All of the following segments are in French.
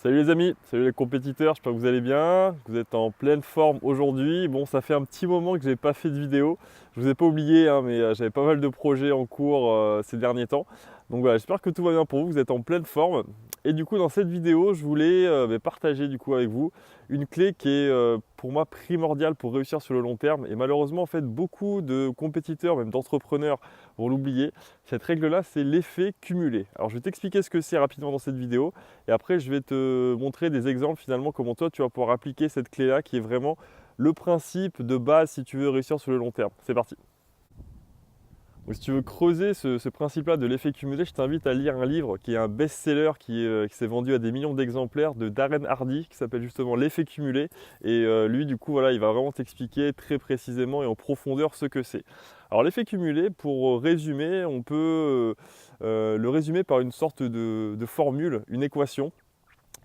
Salut les amis, salut les compétiteurs, j'espère que vous allez bien, que vous êtes en pleine forme aujourd'hui. Bon, ça fait un petit moment que je n'ai pas fait de vidéo, je vous ai pas oublié, hein, mais j'avais pas mal de projets en cours ces derniers temps. Donc voilà, j'espère que tout va bien pour vous, que vous êtes en pleine forme. Et du coup, dans cette vidéo, je voulais partager du coup avec vous une clé qui est pour moi primordiale pour réussir sur le long terme. Et malheureusement, en fait, beaucoup de compétiteurs, même d'entrepreneurs, vont l'oublier. Cette règle-là, c'est l'effet cumulé. Alors, je vais t'expliquer ce que c'est rapidement dans cette vidéo. Et après, je vais te montrer des exemples finalement comment toi, tu vas pouvoir appliquer cette clé-là qui est vraiment le principe de base si tu veux réussir sur le long terme. C'est parti. Donc, si tu veux creuser ce principe-là de l'effet cumulé, je t'invite à lire un livre qui est un best-seller qui s'est vendu à des millions d'exemplaires de Darren Hardy qui s'appelle justement l'effet cumulé. Et lui, du coup, voilà, il va vraiment t'expliquer très précisément et en profondeur ce que c'est. Alors, l'effet cumulé, pour résumer, on peut le résumer par une sorte de formule, une équation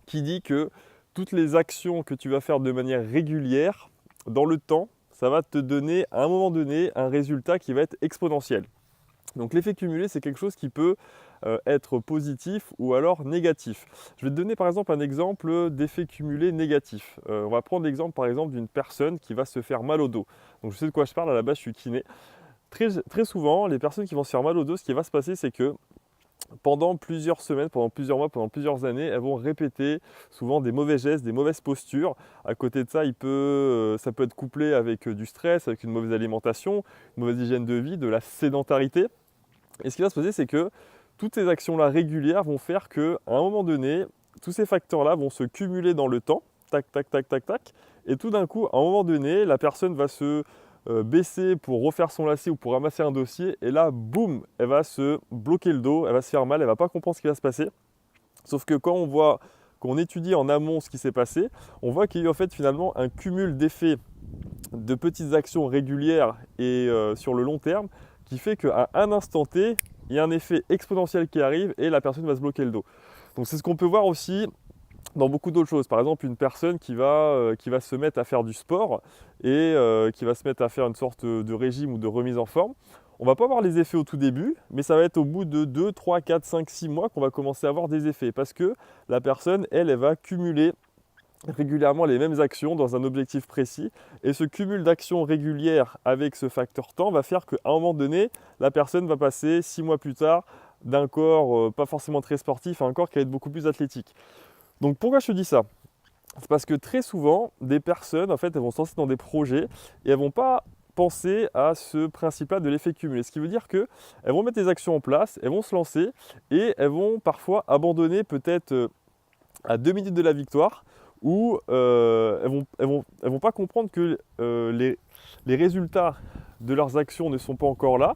qui dit que toutes les actions que tu vas faire de manière régulière, dans le temps, ça va te donner à un moment donné un résultat qui va être exponentiel. Donc l'effet cumulé, c'est quelque chose qui peut être positif ou alors négatif. Je vais te donner par exemple un exemple d'effet cumulé négatif. On va prendre l'exemple par exemple d'une personne qui va se faire mal au dos. Donc je sais de quoi je parle, à la base je suis kiné. Très souvent, les personnes qui vont se faire mal au dos, ce qui va se passer, c'est que pendant plusieurs semaines, pendant plusieurs mois, pendant plusieurs années, elles vont répéter souvent des mauvais gestes, des mauvaises postures. À côté de ça, ça peut être couplé avec du stress, avec une mauvaise alimentation, une mauvaise hygiène de vie, de la sédentarité. Et ce qui va se passer, c'est que toutes ces actions-là régulières vont faire qu'à un moment donné, tous ces facteurs-là vont se cumuler dans le temps, tac, tac, tac, tac, tac. Et tout d'un coup, à un moment donné, la personne va se baisser pour refaire son lacet ou pour ramasser un dossier. Et là, boum, elle va se bloquer le dos, elle va se faire mal, elle ne va pas comprendre ce qui va se passer. Sauf que quand on étudie en amont ce qui s'est passé, on voit qu'il y a eu en fait finalement un cumul d'effets de petites actions régulières et sur le long terme qui fait qu'à un instant T, il y a un effet exponentiel qui arrive et la personne va se bloquer le dos. Donc c'est ce qu'on peut voir aussi dans beaucoup d'autres choses. Par exemple, une personne qui va se mettre à faire du sport et qui va se mettre à faire une sorte de régime ou de remise en forme. On ne va pas voir les effets au tout début, mais ça va être au bout de 2, 3, 4, 5, 6 mois qu'on va commencer à avoir des effets parce que la personne, elle va cumuler régulièrement les mêmes actions dans un objectif précis. Et ce cumul d'actions régulières avec ce facteur temps va faire qu'à un moment donné, la personne va passer 6 mois plus tard d'un corps pas forcément très sportif à un corps qui va être beaucoup plus athlétique. Donc pourquoi je te dis ça? C'est parce que très souvent, des personnes, en fait, elles vont se lancer dans des projets et elles ne vont pas penser à ce principe-là de l'effet cumulé. Ce qui veut dire qu'elles vont mettre des actions en place, elles vont se lancer et elles vont parfois abandonner peut-être à 2 minutes de la victoire où elles vont pas comprendre que les résultats de leurs actions ne sont pas encore là.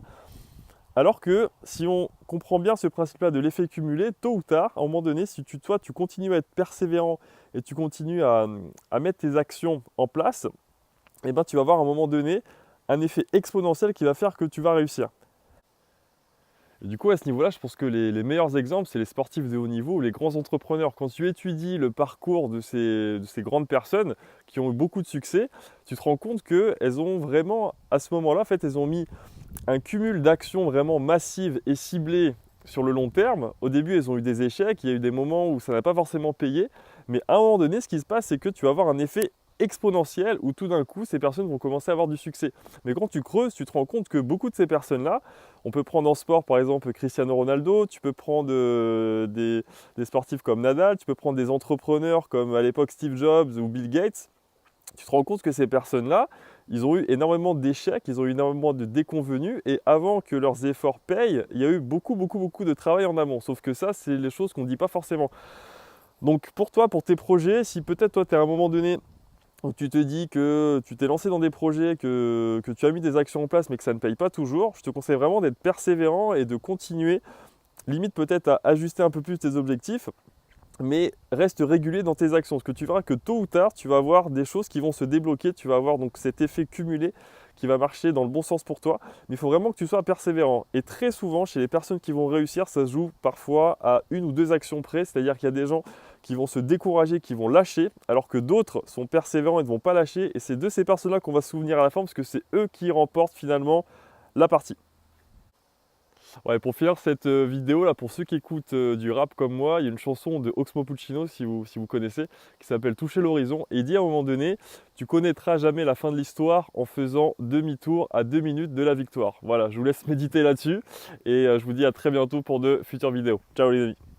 Alors que si on comprend bien ce principe-là de l'effet cumulé, tôt ou tard, à un moment donné, si toi tu continues à être persévérant et tu continues à mettre tes actions en place, eh ben, tu vas avoir à un moment donné un effet exponentiel qui va faire que tu vas réussir. Et du coup, à ce niveau-là, je pense que les meilleurs exemples, c'est les sportifs de haut niveau ou les grands entrepreneurs. Quand tu étudies le parcours de ces grandes personnes qui ont eu beaucoup de succès, tu te rends compte qu'elles ont vraiment, à ce moment-là, en fait, elles ont mis un cumul d'actions vraiment massives et ciblées sur le long terme. Au début, elles ont eu des échecs, il y a eu des moments où ça n'a pas forcément payé, mais à un moment donné, ce qui se passe, c'est que tu vas avoir un effet exponentiel où tout d'un coup, ces personnes vont commencer à avoir du succès. Mais quand tu creuses, tu te rends compte que beaucoup de ces personnes-là, on peut prendre en sport par exemple Cristiano Ronaldo, tu peux prendre des sportifs comme Nadal, tu peux prendre des entrepreneurs comme à l'époque Steve Jobs ou Bill Gates. Tu te rends compte que ces personnes-là, ils ont eu énormément d'échecs, ils ont eu énormément de déconvenus, et avant que leurs efforts payent, il y a eu beaucoup de travail en amont. Sauf que ça, c'est les choses qu'on ne dit pas forcément. Donc pour toi, pour tes projets, si peut-être toi, tu es à un moment donné où tu te dis que tu t'es lancé dans des projets, que tu as mis des actions en place, mais que ça ne paye pas toujours, je te conseille vraiment d'être persévérant et de continuer, limite peut-être à ajuster un peu plus tes objectifs, mais reste régulier dans tes actions, parce que tu verras que tôt ou tard, tu vas avoir des choses qui vont se débloquer, tu vas avoir donc cet effet cumulé qui va marcher dans le bon sens pour toi, mais il faut vraiment que tu sois persévérant. Et très souvent, chez les personnes qui vont réussir, ça se joue parfois à 1 ou 2 actions près, c'est-à-dire qu'il y a des gens qui vont se décourager, qui vont lâcher, alors que d'autres sont persévérants et ne vont pas lâcher, et c'est de ces personnes-là qu'on va se souvenir à la fin, parce que c'est eux qui remportent finalement la partie. Ouais, pour finir cette vidéo là, pour ceux qui écoutent du rap comme moi, il y a une chanson de Oxmo Puccino, si vous connaissez, qui s'appelle Toucher l'horizon. Et il dit à un moment donné, tu connaîtras jamais la fin de l'histoire en faisant demi-tour à 2 minutes de la victoire. Voilà, je vous laisse méditer là-dessus et je vous dis à très bientôt pour de futures vidéos. Ciao les amis.